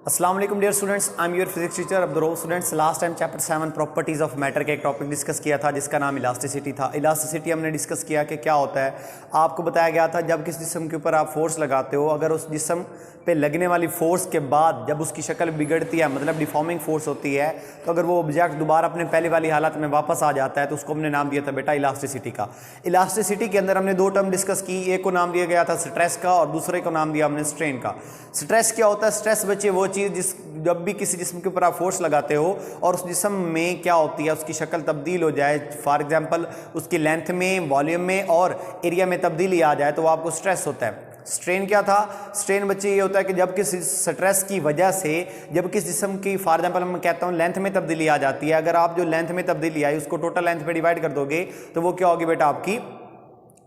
अस्सलाम वालेकुम dear students, I am your physics teacher Abdul students. Last time chapter 7 properties of matter का एक topic discuss किया था जिसका नाम इलास्टिसिटी था। इलास्टिसिटी हमने डिस्कस किया कि क्या होता है। आपको बताया गया था जब किसी जिस्म के ऊपर आप फोर्स लगाते हो, अगर उस जिस्म पे लगने वाली फोर्स के बाद जब उसकी शक्ल बिगड़ती है, मतलब डिफॉर्मिंग फोर्स होती है, तो अगर वो ऑब्जेक्ट दोबारा अपने पहले वाली हालत में वापस आ जाता है तो उसको हमने नाम दिया था बेटा इलास्टिसिटी का। इलास्टिसिटी के अंदर हमने दो टर्म डिस्कस की, एक को नाम दिया गया था स्ट्रेस का और दूसरे को नाम दिया हमने स्ट्रेन का। स्ट्रेस क्या होता है? स्ट्रेस बच्चे वो चीज़ जिस जब भी किसी जिस्म के ऊपर आप फोर्स लगाते हो और उस जिस्म में क्या होती है, उसकी शक्ल तब्दील हो जाए, फॉर एग्जांपल उसकी लेंथ में, वॉल्यूम में और एरिया में तब्दीली आ जाए तो वो आपको स्ट्रेस होता है। स्ट्रेन क्या था? स्ट्रेन बच्चे ये होता है कि जब किसी स्ट्रेस की वजह से जब किसी जिस्म की फॉर एग्जांपल मैं कहता हूँ लेंथ में तब्दीली आ जाती है, अगर आप जो लेंथ में तब्दीली आई उसको टोटल लेंथ पे डिवाइड कर दोगे तो वो क्या होगी बेटा? आपकी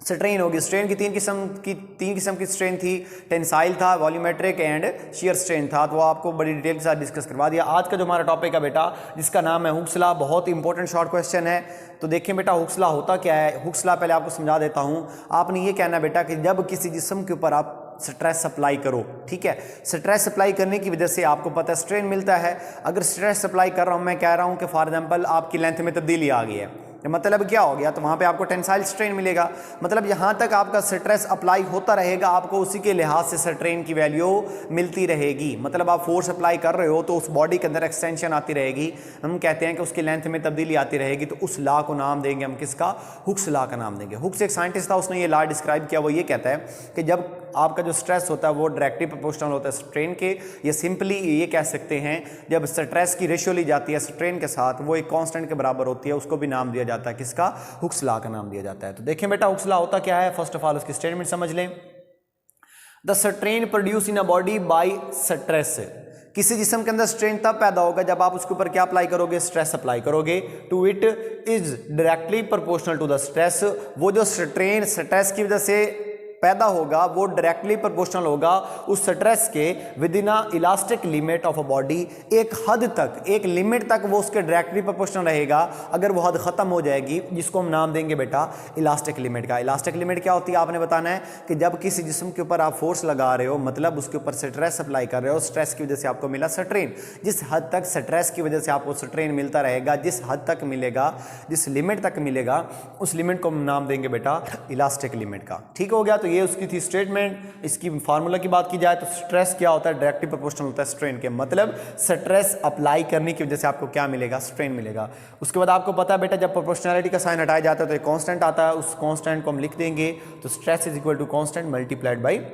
स्ट्रेन होगी। स्ट्रेन की तीन किस्म की स्ट्रेन थी, टेंसाइल था, वॉल्यूमेट्रिक एंड शियर स्ट्रेन था। तो वो आपको बड़ी डिटेल के साथ डिस्कस करवा दिया। आज का जो हमारा टॉपिक है बेटा जिसका नाम है हुक्स लॉ, बहुत इंपॉर्टेंट शॉर्ट क्वेश्चन है। तो देखिए बेटा हुक्स लॉ होता क्या है। हुक्स लॉ पहले आपको समझा देता हूँ। आपने ये कहना बेटा कि जब किसी जिस्म के ऊपर आप स्ट्रेस अप्लाई करो, ठीक है, स्ट्रेस अप्लाई करने की वजह से आपको पता है स्ट्रेन मिलता है। अगर स्ट्रेस अप्लाई कर रहा हूँ, मैं कह रहा हूँ कि फॉर एग्जांपल आपकी लेंथ में तब्दीली आ गई है, मतलब क्या हो गया, तो वहाँ पे आपको टेंसाइल स्ट्रेन मिलेगा। मतलब यहाँ तक आपका स्ट्रेस अप्लाई होता रहेगा, आपको उसी के लिहाज से स्ट्रेन की वैल्यू मिलती रहेगी। मतलब आप फोर्स अप्लाई कर रहे हो तो उस बॉडी के अंदर एक्सटेंशन आती रहेगी, हम कहते हैं कि उसकी लेंथ में तब्दीली आती रहेगी। तो उस लॉ को नाम देंगे हम किसका? हुक्स लॉ का नाम देंगे। हुक्स एक साइंटिस्ट था, उसने ये लॉ डिस्क्राइब किया। वो ये कहता है कि जब आपका जो स्ट्रेस होता है वो डायरेक्टली प्रोपोर्शनल होता है स्ट्रेन के। ये सिंपली ये कह सकते हैं जब स्ट्रेस की रेशियो ली जाती है स्ट्रेन के साथ वो एक कांस्टेंट के बराबर होती है, उसको भी नाम दिया जाता है किसका? हुक्स लॉ का नाम दिया जाता है। तो देखें बेटा हुक्स लॉ होता क्या है। फर्स्ट ऑफ ऑल उसकी स्टेटमेंट समझ लें। The strain produce in a body by stress. किसी जिस्म के अंदर स्ट्रेन तब पैदा होगा जब आप उसके ऊपर क्या अप्लाई करोगे? स्ट्रेस अप्लाई करोगे। To it is directly proportional to the stress. वो जो स्ट्रेन स्ट्रेस की वजह से पैदा होगा वो डायरेक्टली प्रोपोर्शनल होगा उस स्ट्रेस के with in elastic limit of a body. एक हद तक, एक लिमिट तक वो उसके डायरेक्टली प्रोपोर्शनल रहेगा। अगर वो हद खत्म हो जाएगी, जिसको हम नाम देंगे बेटा इलास्टिक लिमिट का। इलास्टिक लिमिट क्या होती है? आपने बताना है कि जब किसी जिस्म के ऊपर आप फोर्स लगा रहे हो, मतलब उसके ऊपर स्ट्रेस अप्लाई कर रहे हो, स्ट्रेस की वजह से आपको मिला स्ट्रेन। जिस हद तक स्ट्रेस की वजह से आपको स्ट्रेन मिलता रहेगा, जिस हद तक मिलेगा, जिस लिमिट तक मिलेगा, उस लिमिट को हम नाम देंगे बेटा इलास्टिक लिमिट का। ठीक हो गया। तो ये उसकी थी स्टेटमेंट। इसकी फार्मूला की बात की जाए तो स्ट्रेस क्या होता है? डायरेक्टली प्रोपोर्शनल होता है स्ट्रेन के। मतलब स्ट्रेस अप्लाई करने की वजह से आपको क्या मिलेगा? स्ट्रेन मिलेगा। उसके बाद आपको पता है बेटा जब प्रोपोर्शनैलिटी का साइन हटाया जाता है तो एक कांस्टेंट आता है, उस कांस्टेंट को हम लिख देंगे तो stress is equal to constant multiplied by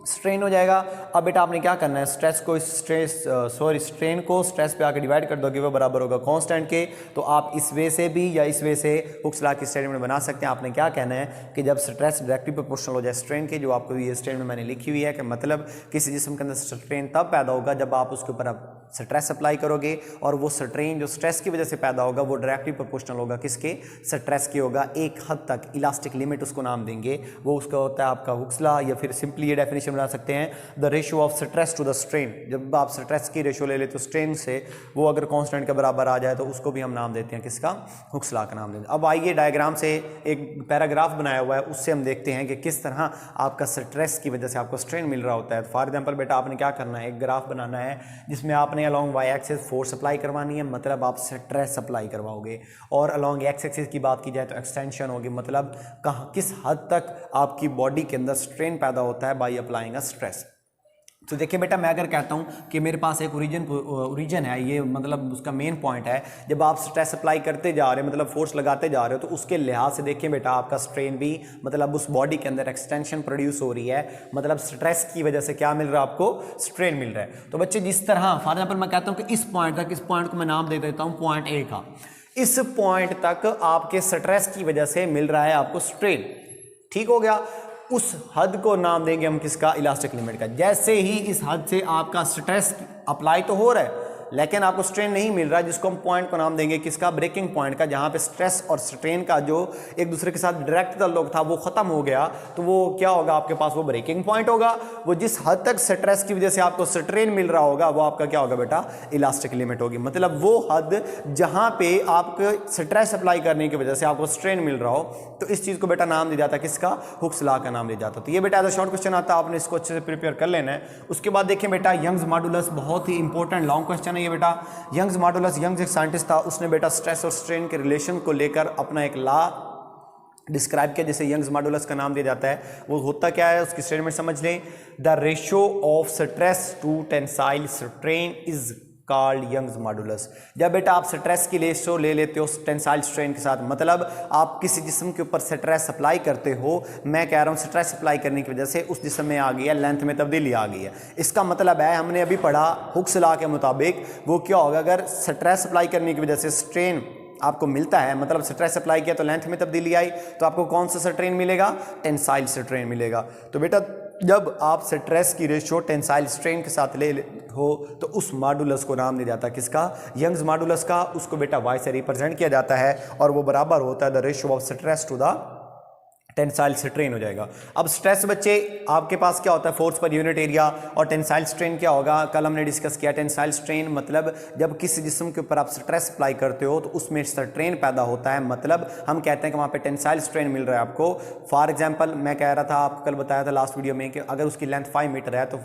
strain हो जाएगा। अब बेटा आपने क्या करना है? स्ट्रेस को स्ट्रेन को स्ट्रेस पे आके डिवाइड कर दोगे, वो बराबर होगा कांस्टेंट के। तो आप इस वे से भी या इस वे से हुक्स लॉ की स्टेटमेंट बना सकते हैं। आपने क्या कहना है कि जब स्ट्रेस डायरेक्टली प्रोपोर्शनल हो जाए स्ट्रेन के, जो आपको ये स्टेटमेंट मैंने लिखी हुई है कि मतलब किसी जिस्म के अंदर स्ट्रेन तब पैदा होगा जब आप उसके ऊपर आप स्ट्रेस अप्लाई करोगे और वो स्ट्रेन जो स्ट्रेस की वजह से पैदा होगा वो डायरेक्टली प्रोपोर्शनल होगा किसके? स्ट्रेस के होगा। एक हद तक इलास्टिक लिमिट उसको नाम देंगे, वो उसका होता है आपका हुक्स लॉ। या फिर सिंपली ये डेफिनेशन बना सकते हैं the ratio of stress to the strain. जब आप स्ट्रेस की रेशियो ले लेते हो स्ट्रेन से, वो अगर कांस्टेंट के बराबर आ जाए तो उसको भी हम नाम देते हैं किसका? हुक्स लॉ का नाम देते हैं। अब आइए डायग्राम से एक पैराग्राफ बनाया हुआ है, उससे हम देखते हैं कि किस तरह आपका स्ट्रेस की वजह से आपको स्ट्रेन मिल रहा होता है। फॉर एग्जाम्पल बेटा आपने क्या करना है, एक ग्राफ बनाना है जिसमें आपने along Y axis force apply करवानी है, मतलब आप स्ट्रेस अप्लाई करवाओगे। और अलॉन्ग एक्स एक्सिस की बात की जाए तो एक्सटेंशन होगी, मतलब कहाँ किस हद तक आपकी बॉडी के अंदर स्ट्रेन पैदा होता है बाई अप्लाइंग अ स्ट्रेस। तो देखिए बेटा मैं अगर कहता हूँ कि मेरे पास एक ओरिजिन है, ये मतलब उसका मेन पॉइंट है, जब आप स्ट्रेस अप्लाई करते जा रहे हो, मतलब फोर्स लगाते जा रहे हो, तो उसके लिहाज से देखिए बेटा आपका स्ट्रेन भी, मतलब उस बॉडी के अंदर एक्सटेंशन प्रोड्यूस हो रही है, मतलब स्ट्रेस की वजह से क्या मिल रहा है आपको? स्ट्रेन मिल रहा है। तो बच्चे जिस तरह फॉर एग्जाम्पल मैं कहता हूँ कि इस पॉइंट तक, इस पॉइंट को मैं नाम दे देता हूँ पॉइंट ए का, इस पॉइंट तक आपके स्ट्रेस की वजह से मिल रहा है आपको स्ट्रेन। ठीक हो गया। उस हद को नाम देंगे हम किसका? इलास्टिक लिमिट का। जैसे ही इस हद से आपका स्ट्रेस अप्लाई तो हो रहा है, लेकिन आपको स्ट्रेन नहीं मिल रहा, जिसको हम पॉइंट को नाम देंगे किसका, ब्रेकिंग पॉइंट का, जहां पे स्ट्रेस और स्ट्रेन का जो एक दूसरे के साथ डायरेक्ट ताल्लुक था वो खत्म हो गया, तो वो क्या होगा आपके पास, वो ब्रेकिंग पॉइंट होगा। वो जिस हद तक स्ट्रेस की वजह से आपको स्ट्रेन मिल रहा होगा वो आपका क्या होगा बेटा, इलास्टिक लिमिट होगी। मतलब वो हद जहां पे आपको स्ट्रेस अप्लाई करने की वजह से आपको स्ट्रेन मिल रहा हो, तो इस चीज को बेटा नाम दिया जाता है किसका, हुक्स लॉ का नाम दिया जाता है। तो ये बेटा एज अ शॉर्ट क्वेश्चन आता है, आपने इसको अच्छे से प्रिपेयर कर लेना है। उसके बाद देखिए बेटा यंग्स मॉडुलस, बहुत ही इंपॉर्टेंट लॉन्ग क्वेश्चन है ये बेटा। यंग्स मॉडुलस, यंग्स एक साइंटिस्ट था, उसने बेटा स्ट्रेस और स्ट्रेन के रिलेशन को लेकर अपना एक लॉ डिस्क्राइब किया, जैसे यंग्स मॉडुलस का नाम दिया जाता है। वो होता क्या है, उसकी स्टेटमेंट समझ लें। The ratio of stress to tensile strain is called Young's modulus. जब बेटा आप स्ट्रेस की रेशियो ले लेते हो टेंसाइल स्ट्रेन के साथ, मतलब आप किसी जिस्म के ऊपर स्ट्रेस अप्लाई करते हो, मैं कह रहा हूँ स्ट्रेस अप्लाई करने की वजह से उस जिस्म में आ गई है, लेंथ में तब्दीली आ गई है। इसका मतलब है, हमने अभी पढ़ा हुक्स लॉ के मुताबिक वो क्या होगा, अगर स्ट्रेस अप्लाई करने की वजह से स्ट्रेन आपको मिलता है, मतलब स्ट्रेस अप्लाई किया तो लेंथ में तब्दीली आई, तो आपको कौन सा स्ट्रेन मिलेगा, टेंसाइल स्ट्रेन मिलेगा। तो बेटा जब आप स्ट्रेस की रेशियो टेंसाइल स्ट्रेन के साथ ले हो तो उस मॉडुलस को नाम दिया जाता है किसका, यंग्स मॉडुलस का। उसको बेटा वाई से रिप्रेजेंट किया जाता है और वो बराबर होता है the ratio of stress to the tensile strain हो जाएगा। अब स्ट्रेस बच्चे आपके पास क्या होता है, फोर्स पर यूनिट एरिया, और टेंसाइल स्ट्रेन क्या होगा, कल हमने डिस्कस किया। टेंसाइल स्ट्रेन मतलब जब किसी जिस्म के ऊपर आप स्ट्रेस अप्लाई करते हो तो उसमें स्ट्रेन पैदा होता है, मतलब हम कहते हैं कि वहाँ पे टेंसाइल स्ट्रेन मिल रहा है आपको। फॉर एग्जांपल मैं कह रहा था, आपको कल बताया था लास्ट वीडियो में कि अगर उसकी लेंथ 5 मीटर है तो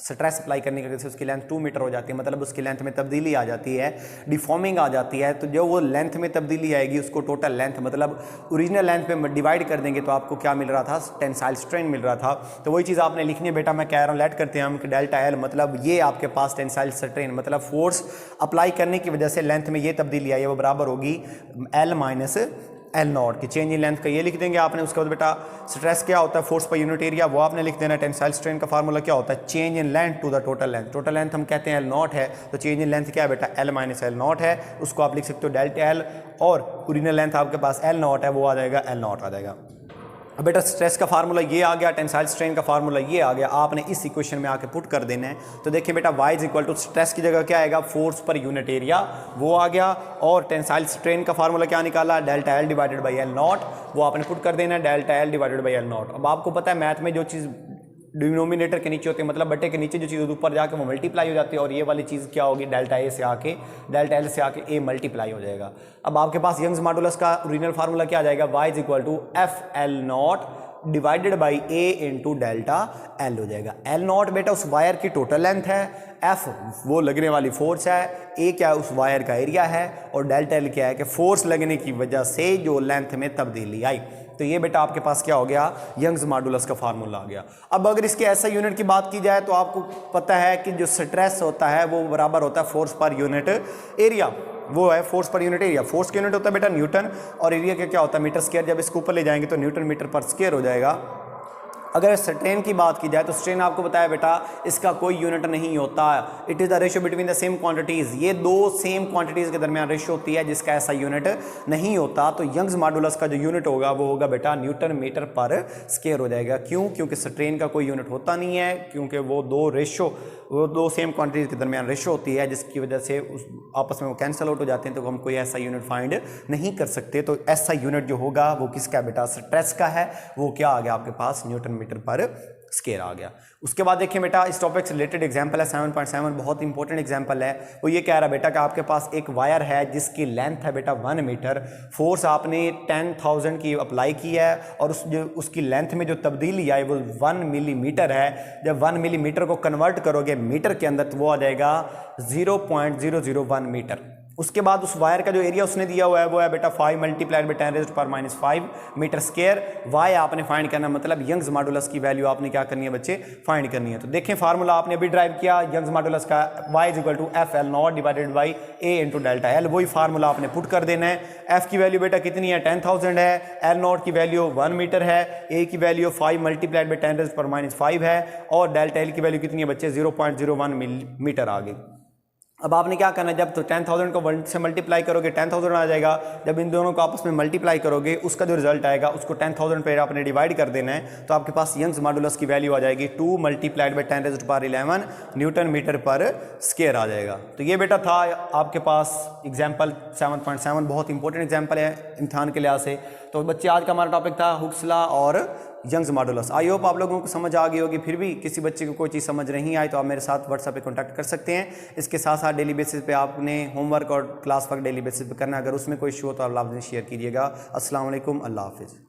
स्ट्रेस अप्लाई करने की वजह से उसकी लेंथ 2 मीटर हो जाती है, मतलब उसकी लेंथ में तब्दीली आ जाती है, डिफॉर्मिंग आ जाती है। तो जो वो लेंथ में तब्दीली आएगी उसको टोटल लेंथ मतलब ओरिजिनल लेंथ पे डिवाइड कर देंगे तो आपको क्या मिल रहा था, टेंसाइल स्ट्रेन मिल रहा था। तो वही चीज़ आपने लिखनी है बेटा, मैं कह रहा हूँ लेट करते हैं हम कि डेल्टा एल, मतलब ये आपके पास टेंसाइल स्ट्रेन, मतलब फोर्स अप्लाई करने की वजह से लेंथ में ये तब्दीली आई है, वो बराबर होगी एल माइनस एल नॉट की। चेंज इन लेंथ का ये लिख देंगे आपने। उसके बाद बेटा स्ट्रेस क्या होता है, फोर्स पर यूनिट एरिया, वो आपने लिख देना। टेंसाइल स्ट्रेन का फार्मूला क्या होता है, change in length to the total length. Total length हम कहते हैं एल नॉट है, तो चेंज इन लेंथ क्या है बेटा, एल माइनस एल नॉट है। उसको आप लिख सकते हो डेल्टा एल, और ओरिजिनल लेंथ आपके पास एल नॉट है, वो आ जाएगा एल नॉट आ जाएगा। अब बेटा स्ट्रेस का फार्मूला ये आ गया, टेंसाइल स्ट्रेन का फार्मूला ये आ गया, आपने इस इक्वेशन में आके पुट कर देना है। तो देखिए बेटा y is equal to stress की जगह क्या आएगा, फोर्स पर यूनिट एरिया, वो आ गया। और टेंसाइल स्ट्रेन का फार्मूला क्या निकाला, delta L divided by L not, वो आपने पुट कर देना है, delta L divided by L not. अब आपको पता है मैथ में जो चीज़ डिनोमिनेटर के नीचे होती है, मतलब बटे के नीचे जो चीज़ ऊपर जाके वो मल्टीप्लाई हो जाती है, और ये वाली चीज़ क्या होगी, डेल्टा ए से आके डेल्टा एल से आके ए मल्टीप्लाई हो जाएगा। अब आपके पास यंग्स मॉडुलस का ओरिजिनल फार्मूला क्या आ जाएगा, y is equal to F L not divided by A into delta L हो जाएगा। एल नॉट बेटा उस वायर की टोटल लेंथ है, एफ वो लगने वाली फोर्स है, ए क्या है उस वायर का एरिया है, और डेल्टा एल क्या है कि फोर्स लगने की वजह से जो लेंथ में तब्दीली आई। तो ये बेटा आपके पास क्या हो गया, यंग्स मॉडुलस का फार्मूला आ गया। अब अगर इसके ऐसा यूनिट की बात की जाए तो आपको पता है कि जो स्ट्रेस होता है वो बराबर होता है फोर्स पर यूनिट एरिया, वो है force per unit area. Force का यूनिट होता है बेटा न्यूटन, और एरिया का क्या होता है मीटर स्क्वायर। जब इसको ऊपर ले जाएंगे तो न्यूटन मीटर पर स्क्वायर हो जाएगा। अगर स्ट्रेन की बात की जाए तो स्ट्रेन आपको बताया बेटा इसका कोई यूनिट नहीं होता, it is the ratio between the same quantities. ये दो सेम क्वांटिटीज़ के दरमियान रेशियो होती है जिसका ऐसा यूनिट नहीं होता। तो यंग्स मॉडुलस का जो यूनिट होगा वो होगा बेटा न्यूटन मीटर पर स्क्वायर हो जाएगा। क्यों, क्योंकि स्ट्रेन का कोई यूनिट होता नहीं है, क्योंकि वो दो सेम क्वांटिटीज़ के दरमियान रेशियो होती है, जिसकी वजह से उस आपस में वो कैंसिल आउट हो जाते हैं, तो हम कोई ऐसा यूनिट फाइंड नहीं कर सकते। तो ऐसा यूनिट जो होगा वो किसका बेटा, स्ट्रेस का है। वो क्या आ गया आपके पास, न्यूटन मीटर पर स्क्वायर आ गया। उसके बाद देखिए बेटा इस टॉपिक से रिलेटेड एग्जांपल है 7.7, बहुत इंपॉर्टेंट एग्जांपल है। वो ये कह रहा है बेटा कि आपके पास एक वायर है जिसकी लेंथ है बेटा 1 मीटर, फोर्स आपने 10,000 की अप्लाई की है, और उसकी लेंथ में जो तब्दीली आई वो 1 मिलीमीटर है। जब 1 मिलीमीटर को कन्वर्ट करोगे मीटर के अंदर तो वो आ जाएगा 0.001 मीटर। उसके बाद उस वायर का जो एरिया उसने दिया हुआ है वो है बेटा 5 multiplied by 10⁻⁵ metre square. Y आपने फाइंड करना, मतलब यंग्स मॉडुलस की वैल्यू आपने क्या करनी है बच्चे, फाइंड करनी है। तो देखें फार्मूला आपने अभी ड्राइव किया यंग्स मॉडुलस का, y is equal to F L not divided by A into delta L. वही फार्मूला आपने पुट कर देना है। एफ की वैल्यू बेटा कितनी है, 10,000 है, एल नॉट की वैल्यू 1 मीटर है, ए की वैल्यू 5 मल्टीप्लाइड बाई 10⁻⁵ है, और डेल्टा एल की वैल्यू कितनी है बच्चे 0.01 मीटर आ गई। अब आपने क्या करना है, जब तो 10,000 को 1 से मल्टीप्लाई करोगे 10,000 आ जाएगा। जब इन दोनों को आपस में मल्टीप्लाई करोगे उसका जो रिजल्ट आएगा उसको 10,000 पे आपने डिवाइड कर देना है, तो आपके पास यंग्स मॉडुलस की वैल्यू आ जाएगी 2 मल्टीप्लाइड बाई 10⁻11 न्यूटन मीटर पर स्क्वायर आ जाएगा। तो ये बेटा था आपके पास एग्जाम्पल 7.7, बहुत इंपॉर्टेंट एग्जाम्पल है इम्तिहान के लिहाज से। तो बच्चे आज का हमारा टॉपिक था हुक्स लॉ और यंग्स मॉडुलस। आई होप आप लोगों को समझ आ गई होगी। फिर भी किसी बच्चे को कोई चीज़ समझ नहीं आई तो आप मेरे साथ व्हाट्सएप पे कांटेक्ट कर सकते हैं। इसके साथ साथ डेली बेसिस पे आपने होमवर्क और क्लास वर्क डेली बेसिस पे करना है। अगर उसमें कोई इशू हो तो आप लाजमी शेयर कीजिएगा। अस्सलाम वालेकुम, अल्लाह हाफिज़।